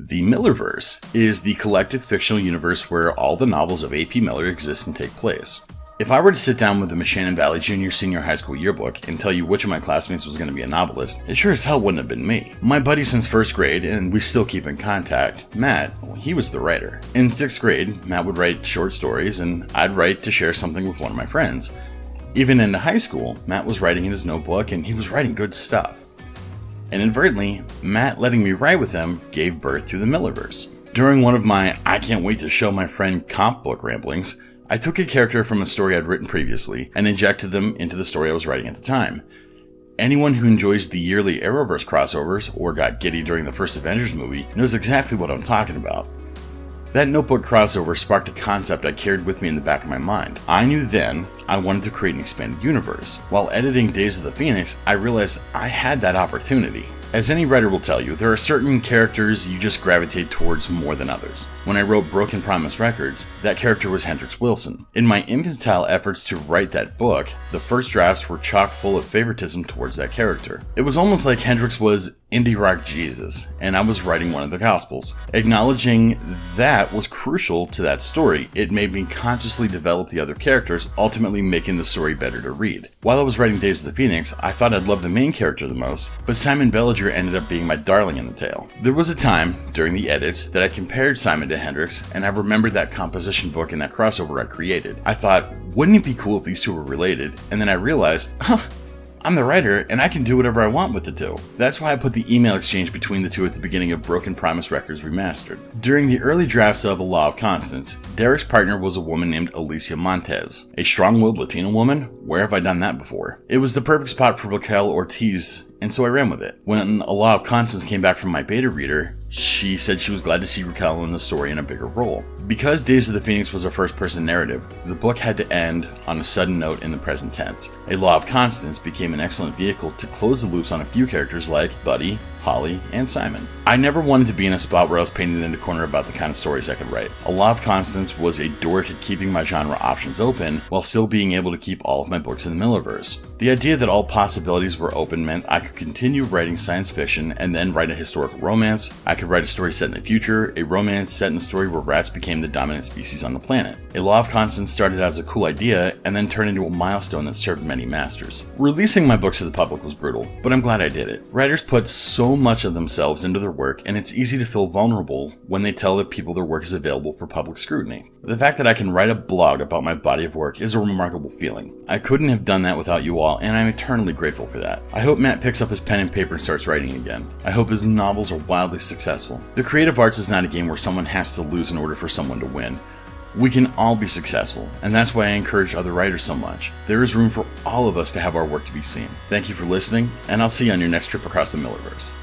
The Millerverse is the collective fictional universe where all the novels of A.P. Miller exist and take place. If I were to sit down with the Shannon Valley Junior Senior High School yearbook and tell you which of my classmates was going to be a novelist, it sure as hell wouldn't have been me. My buddy since first grade, and we still keep in contact, Matt, he was the writer. In 6th grade, Matt would write short stories and I'd write to share something with one of my friends. Even into high school, Matt was writing in his notebook and he was writing good stuff. And inadvertently, Matt letting me write with him gave birth to the Millerverse. During one of my I can't wait to show my friend comp book ramblings, I took a character from a story I'd written previously and injected them into the story I was writing at the time. Anyone who enjoys the yearly Arrowverse crossovers or got giddy during the first Avengers movie knows exactly what I'm talking about. That notebook crossover sparked a concept I carried with me in the back of my mind. I knew then I wanted to create an expanded universe. While editing Days of the Phoenix, I realized I had that opportunity. As any writer will tell you, there are certain characters you just gravitate towards more than others. When I wrote Broken Promise Records, that character was Hendrix Wilson. In my infantile efforts to write that book, the first drafts were chock full of favoritism towards that character. It was almost like Hendrix was indie rock Jesus, and I was writing one of the Gospels. Acknowledging that was crucial to that story. It made me consciously develop the other characters, ultimately making the story better to read. While I was writing Days of the Phoenix, I thought I'd love the main character the most, but Simon Bellinger ended up being my darling in the tale. There was a time, during the edits, that I compared Simon to Hendrix, and I remembered that composition book and that crossover I created. I thought, wouldn't it be cool if these two were related? And then I realized, I'm the writer, and I can do whatever I want with the two. That's why I put the email exchange between the two at the beginning of Broken Promise Records Remastered. During the early drafts of A Law of Constance, Derek's partner was a woman named Alicia Montez. A strong-willed Latina woman? Where have I done that before? It was the perfect spot for Raquel Ortiz, and so I ran with it. When A Law of Constance came back from my beta reader, she said she was glad to see Raquel in the story in a bigger role. Because Days of the Phoenix was a first-person narrative, the book had to end on a sudden note in the present tense. A Law of Constance became an excellent vehicle to close the loops on a few characters like Buddy, Holly, and Simon. I never wanted to be in a spot where I was painted in a corner about the kind of stories I could write. A Law of Constance was a door to keeping my genre options open while still being able to keep all of my books in the Millerverse. The idea that all possibilities were open meant I could continue writing science fiction and then write a historical romance. I could write a story set in the future, a romance set in a story where rats became the dominant species on the planet. A Law of Constance started out as a cool idea and then turned into a milestone that served many masters. Releasing my books to the public was brutal, but I'm glad I did it. Writers put so much of themselves into their work, and it's easy to feel vulnerable when they tell the people their work is available for public scrutiny. The fact that I can write a blog about my body of work is a remarkable feeling. I couldn't have done that without you all, and I'm eternally grateful for that. I hope Matt picks up his pen and paper and starts writing again. I hope his novels are wildly successful. The creative arts is not a game where someone has to lose in order for someone to win. We can all be successful, and that's why I encourage other writers so much. There is room for all of us to have our work to be seen. Thank you for listening, and I'll see you on your next trip across the Millerverse.